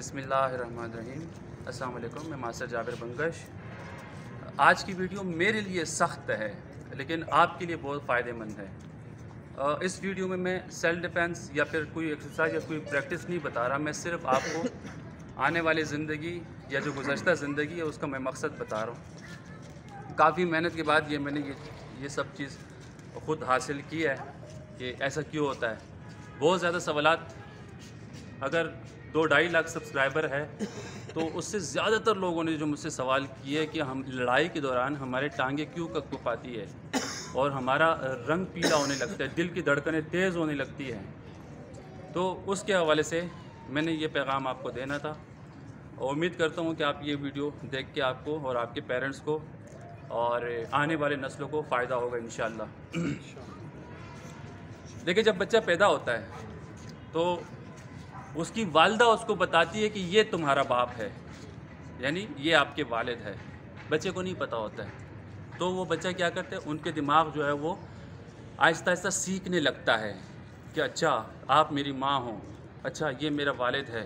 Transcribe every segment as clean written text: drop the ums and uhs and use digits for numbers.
बिस्मिल्लाहिर्रहमानिर्रहीम। अस्सलाम वालेकुम। मैं मास्टर जाबिर बंगश। आज की वीडियो मेरे लिए सख्त है लेकिन आपके लिए बहुत फ़ायदेमंद है। इस वीडियो में मैं सेल्फ डिफेंस या फिर कोई एक्सरसाइज या कोई प्रैक्टिस नहीं बता रहा। मैं सिर्फ आपको आने वाली ज़िंदगी या जो गुज़श्ता ज़िंदगी है उसका मैं मकसद बता रहा हूँ। काफ़ी मेहनत के बाद मैंने ये सब चीज़ ख़ुद हासिल की है कि ऐसा क्यों होता है। बहुत ज़्यादा सवालात, अगर 2-2.5 लाख सब्सक्राइबर है तो उससे ज़्यादातर लोगों ने जो मुझसे सवाल किए है कि हम लड़ाई के दौरान हमारे टांगें क्यों कँपाती है और हमारा रंग पीला होने लगता है, दिल की धड़कनें तेज़ होने लगती हैं। तो उसके हवाले से मैंने ये पैगाम आपको देना था और उम्मीद करता हूँ कि आप ये वीडियो देख के आपको और आपके पेरेंट्स को और आने वाले नस्लों को फ़ायदा होगा इंशाअल्लाह। देखिए, जब बच्चा पैदा होता है तो उसकी वालिदा उसको बताती है कि ये तुम्हारा बाप है, यानी ये आपके वालिद है। बच्चे को नहीं पता होता है तो वो बच्चा क्या करता है, उनके दिमाग जो है वो आहिस्ता आहिस्ता सीखने लगता है कि अच्छा आप मेरी माँ हो, अच्छा ये मेरा वालिद है।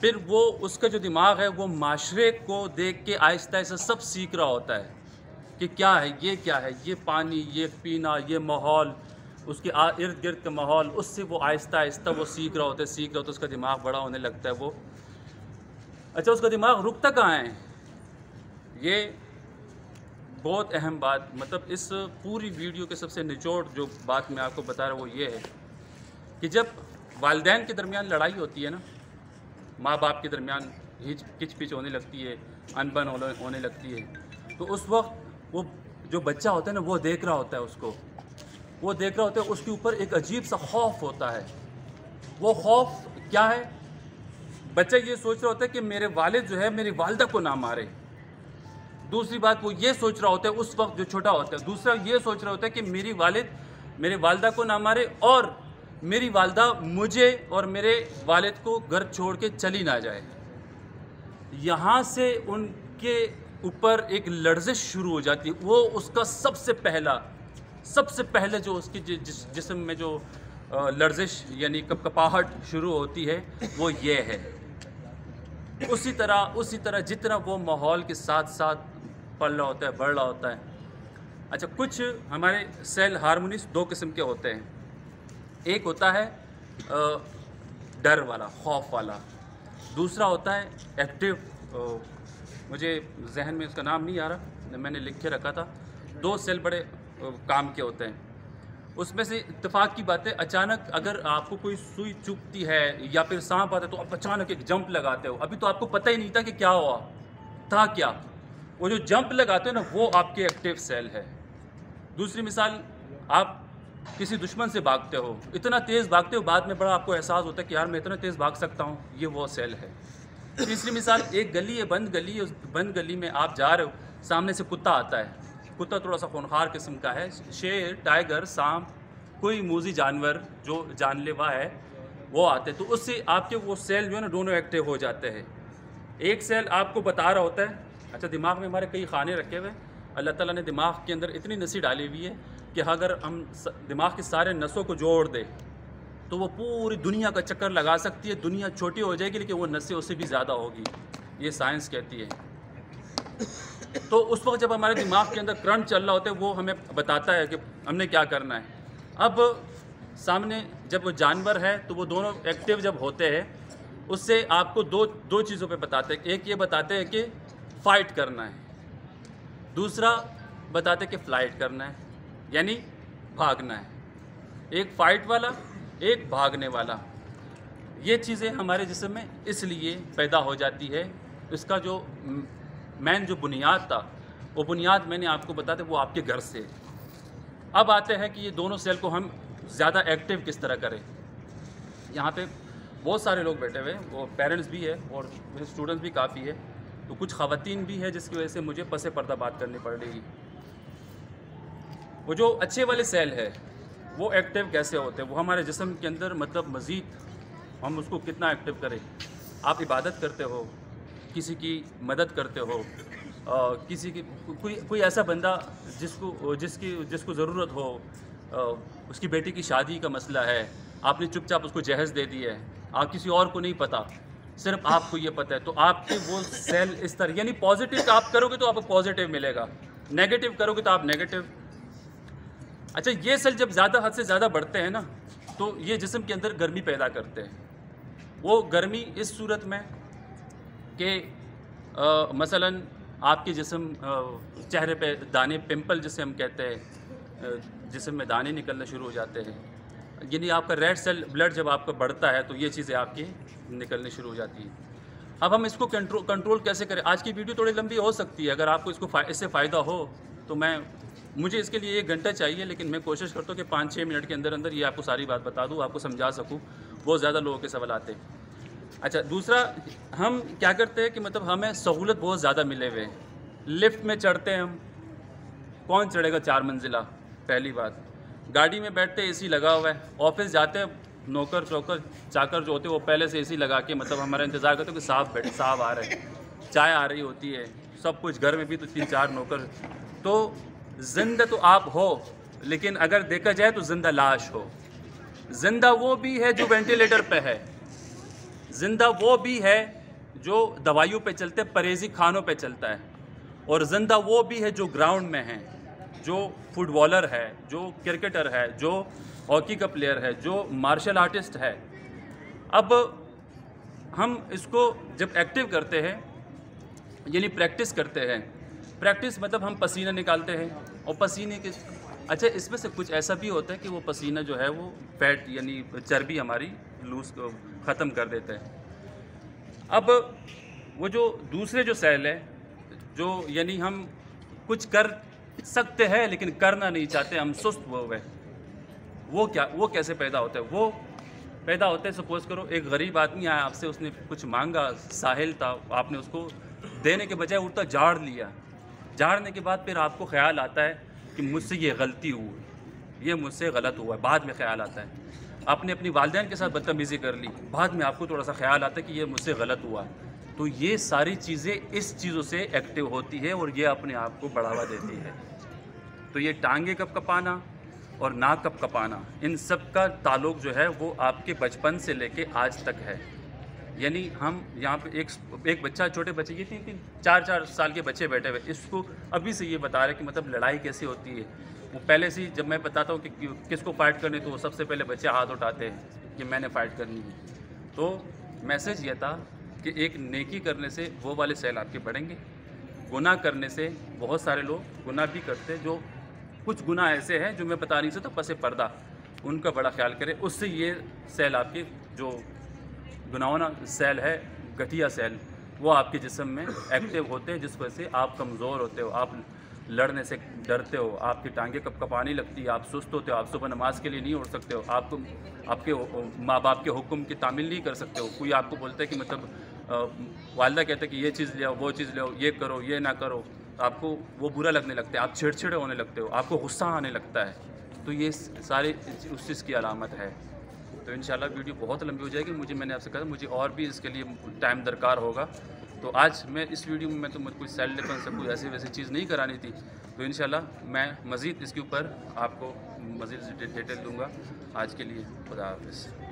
फिर वो उसका जो दिमाग है वो माशरे को देख के आहिस्ता आहिस्ता सब सीख रहा होता है कि क्या है, ये क्या है, ये पानी, ये पीना, ये माहौल, उसके इर्द गिर्द का माहौल, उससे वो आहिस्ता आहिस्ता वो सीख रहा होता है, उसका दिमाग बड़ा होने लगता है वो। अच्छा, उसका दिमाग रुकता कहाँ है? ये बहुत अहम बात, मतलब इस पूरी वीडियो के सबसे निचोड़ जो बात मैं आपको बता रहा हूँ वो ये है कि जब वालिदैन के दरमियान लड़ाई होती है ना, माँ बाप के दरमियान किच पिच होने लगती है, अनबन होने लगती है, तो उस वक्त वो जो बच्चा होता है ना वो देख रहा होता है उसको, वो देख रहा होता है, उसके ऊपर एक अजीब सा खौफ होता है। वो खौफ क्या है? बच्चा ये सोच रहा होता है कि मेरे वालिद जो है मेरी वालिदा को ना मारे। दूसरी बात वो ये सोच रहा होता है उस वक्त जो छोटा होता है, दूसरा ये सोच रहा होता है कि मेरी वालिद मेरे वालिदा को ना मारे और मेरी वालिदा मुझे और मेरे वालिद को घर छोड़ के चली ना जाए। यहाँ से उनके ऊपर एक लर्जिश शुरू हो जाती है। वो उसका सबसे पहले जो उसकी जिस्म में जो लर्जिश यानी कपकपाहट शुरू होती है वो ये है। उसी तरह जितना वो माहौल के साथ साथ पल रहा होता है, बढ़ रहा होता है। अच्छा, कुछ हमारे सेल हार्मोनीज 2 किस्म के होते हैं। एक होता है डर वाला, खौफ वाला। दूसरा होता है एक्टिव, मुझे जहन में उसका नाम नहीं आ रहा, मैंने लिख के रखा था। 2 सेल बड़े काम के होते हैं। उसमें से इत्तेफाक की बात है, अचानक अगर आपको कोई सुई चुभती है या फिर सांप आता है तो आप अचानक एक जंप लगाते हो। अभी तो आपको पता ही नहीं था कि क्या हुआ था, क्या वो जो जंप लगाते हो ना वो आपके एक्टिव सेल है। दूसरी मिसाल, आप किसी दुश्मन से भागते हो, इतना तेज़ भागते हो, बाद में बड़ा आपको एहसास होता है कि यार मैं इतना तेज़ भाग सकता हूँ, ये वो सेल है। तीसरी मिसाल, एक गली है, बंद गली है, उस बंद गली में आप जा रहे हो, सामने से कुत्ता आता है। कुत्ता थोड़ा सा खूंखार किस्म का है, शेर, टाइगर, सांप, कोई मूजी जानवर जो जानलेवा है वो आते हैं, तो उससे आपके वो सेल जो है ना दोनों एक्टिव हो जाते हैं। एक सेल आपको बता रहा होता है, अच्छा दिमाग में हमारे कई खाने रखे हुए हैं, अल्लाह ताला ने दिमाग के अंदर इतनी नसी डाली हुई है कि अगर हम दिमाग के सारे नसों को जोड़ दें तो वो पूरी दुनिया का चक्कर लगा सकती है। दुनिया छोटी हो जाएगी लेकिन वो नसें उससे भी ज़्यादा होगी, ये साइंस कहती है। तो उस वक्त जब हमारे दिमाग के अंदर करंट चल रहा होता है वो हमें बताता है कि हमने क्या करना है। अब सामने जब वो जानवर है तो वो दोनों एक्टिव जब होते हैं उससे आपको दो चीज़ों पे बताते हैं। एक ये बताते हैं कि फ़ाइट करना है, दूसरा बताते हैं कि फ़्लाइट करना है, यानी भागना है। एक फ़ाइट वाला, एक भागने वाला। ये चीज़ें हमारे जिस्म में इसलिए पैदा हो जाती है। इसका जो मेन जो बुनियाद था वो बुनियाद मैंने आपको बताया वो आपके घर से। अब आते हैं कि ये दोनों सेल को हम ज़्यादा एक्टिव किस तरह करें। यहाँ पे बहुत सारे लोग बैठे हुए हैं, वो पेरेंट्स भी है और मेरे स्टूडेंट्स भी काफ़ी है, तो कुछ ख़वातीन भी है जिसकी वजह से मुझे पसे पर्दा बात करनी पड़ रही। वो जो अच्छे वाले सेल है वो एक्टिव कैसे होते हैं, वो हमारे जिस्म के अंदर, मतलब मज़ीद हम उसको कितना एक्टिव करें। आप इबादत करते हो, किसी की मदद करते हो, किसी की कोई ऐसा बंदा जिसको ज़रूरत हो, उसकी बेटी की शादी का मसला है, आपने चुपचाप उसको जहेज़ दे दी है, आप किसी और को नहीं पता, सिर्फ आपको ये पता है। तो आपके वो सेल इस तरह, यानी पॉजिटिव आप करोगे तो आपको पॉजिटिव मिलेगा, नेगेटिव करोगे तो आप नेगेटिव। अच्छा, ये सेल जब ज़्यादा हद से ज़्यादा बढ़ते हैं ना, तो ये जिस्म के अंदर गर्मी पैदा करते हैं। वो गर्मी इस सूरत में कि मसलन आपके जिस्म चेहरे पे दाने, पिंपल जिसे हम कहते हैं, जिस्म में दाने निकलने शुरू हो जाते हैं, यानी आपका रेड सेल ब्लड जब आपका बढ़ता है तो ये चीज़ें आपकी निकलनी शुरू हो जाती हैं। अब हम इसको कंट्रोल कैसे करें? आज की वीडियो थोड़ी लंबी हो सकती है, अगर आपको इससे फ़ायदा हो तो मुझे इसके लिए 1 घंटा चाहिए, लेकिन मैं कोशिश करता हूँ कि 5-6 मिनट के अंदर अंदर ये आपको सारी बात बता दूँ, आपको समझा सकूँ। बहुत ज़्यादा लोगों के सवाल आते हैं। अच्छा, दूसरा, हम क्या करते हैं कि मतलब हमें सहूलत बहुत ज़्यादा मिले हुए हैं। लिफ्ट में चढ़ते हैं हम, कौन चढ़ेगा 4 मंजिला? पहली बात। गाड़ी में बैठते एसी लगा हुआ है, ऑफिस जाते हैं, नौकर चौकर चाकर जो होते हैं वो पहले से एसी लगा के मतलब हमारा इंतज़ार करते हैं कि साहब आ रहे हैं, चाय आ रही होती है, सब कुछ। घर में भी तो 3-4 नौकर। तो जिंदा तो आप हो, लेकिन अगर देखा जाए तो जिंदा लाश हो। जिंदा वो भी है जो वेंटिलेटर पे है, जिंदा वो भी है जो दवाइयों पे चलते, परहेजी खानों पे चलता है, और जिंदा वो भी है जो ग्राउंड में है, जो फुटबॉलर है, जो क्रिकेटर है, जो हॉकी का प्लेयर है, जो मार्शल आर्टिस्ट है। अब हम इसको जब एक्टिव करते हैं, यानी प्रैक्टिस करते हैं, प्रैक्टिस मतलब हम पसीना निकालते हैं, और पसीने के अच्छा, इसमें से कुछ ऐसा भी होता है कि वो पसीना जो है वो फैट यानी चर्बी हमारी लूज ख़त्म कर देता है। अब वो जो दूसरे जो सेल है, जो यानी हम कुछ कर सकते हैं लेकिन करना नहीं चाहते, हम सुस्त वो कैसे पैदा होता है? वो पैदा होता है, सपोज़ करो एक गरीब आदमी आया आपसे, उसने कुछ मांगा, साहिल था, आपने उसको देने के बजाय उल्टा झाड़ लिया। झाड़ने के बाद फिर आपको ख्याल आता है कि मुझसे ये गलती हुई, ये मुझसे गलत हुआ है। बाद में ख्याल आता है, आपने अपनी वालिदैन के साथ बदतमीज़ी कर ली, बाद में आपको थोड़ा सा ख्याल आता है कि ये मुझसे गलत हुआ। तो ये सारी चीज़ें इस चीज़ों से एक्टिव होती है और ये अपने आप को बढ़ावा देती है। तो ये टांगे कब कपाना और नाक कब कपाना, इन सब का ताल्लुक़ जो है वो आपके बचपन से लेके आज तक है। यानी हम यहाँ पे एक बच्चा, छोटे बच्चे, ये 3-4 साल के बच्चे बैठे हुए, इसको अभी से ये बता रहे कि मतलब लड़ाई कैसे होती है। वो पहले से ही, जब मैं बताता हूँ कि किसको फ़ाइट करनी, तो वो सबसे पहले बच्चे हाथ उठाते हैं कि मैंने फ़ाइट करनी है। तो मैसेज ये था कि एक नेकी करने से वो वाले सेल आपके बढ़ेंगे, गुनाह करने से बहुत सारे लोग गुनाह भी करते हैं, जो कुछ गुनाह ऐसे हैं जो मैं बता नहीं सकता, पसे पर्दा, उनका बड़ा ख्याल करें। उससे ये सेल आपके जो गुनाहोना सेल है, गठिया सेल, वो आपके जिस्म में एक्टिव होते हैं, जिस वजह से आप कमज़ोर होते हो, आप लड़ने से डरते हो, आपकी टांगें कपकपाने लगती है, आप सुस्त होते हो, आप सुबह नमाज के लिए नहीं उठ सकते हो, आपके माँ बाप के हुक्म की तामील नहीं कर सकते हो। कोई आपको बोलता है कि मतलब वालिदा कहते हैं कि ये चीज़ ले आओ, वो चीज़ ले आओ, ये करो, ये ना करो, आपको वो बुरा लगने लगता है, आप चिड़चिड़े होने लगते हो, आपको गुस्सा आने लगता है। तो ये सारी उस चीज़ की अलामत है। तो इंशाल्लाह वीडियो बहुत लंबी हो जाएगी। मैंने आपसे कहा मुझे और भी इसके लिए टाइम दरकार होगा। तो आज मैं इस वीडियो में तो मुझे कोई सेल डिफेंस से कोई ऐसी वैसी चीज़ नहीं करानी थी। तो इंशाल्लाह मैं मज़ीद इसके ऊपर आपको मज़ीद डिटेल दूँगा। आज के लिए खुदा हाफ़िज़।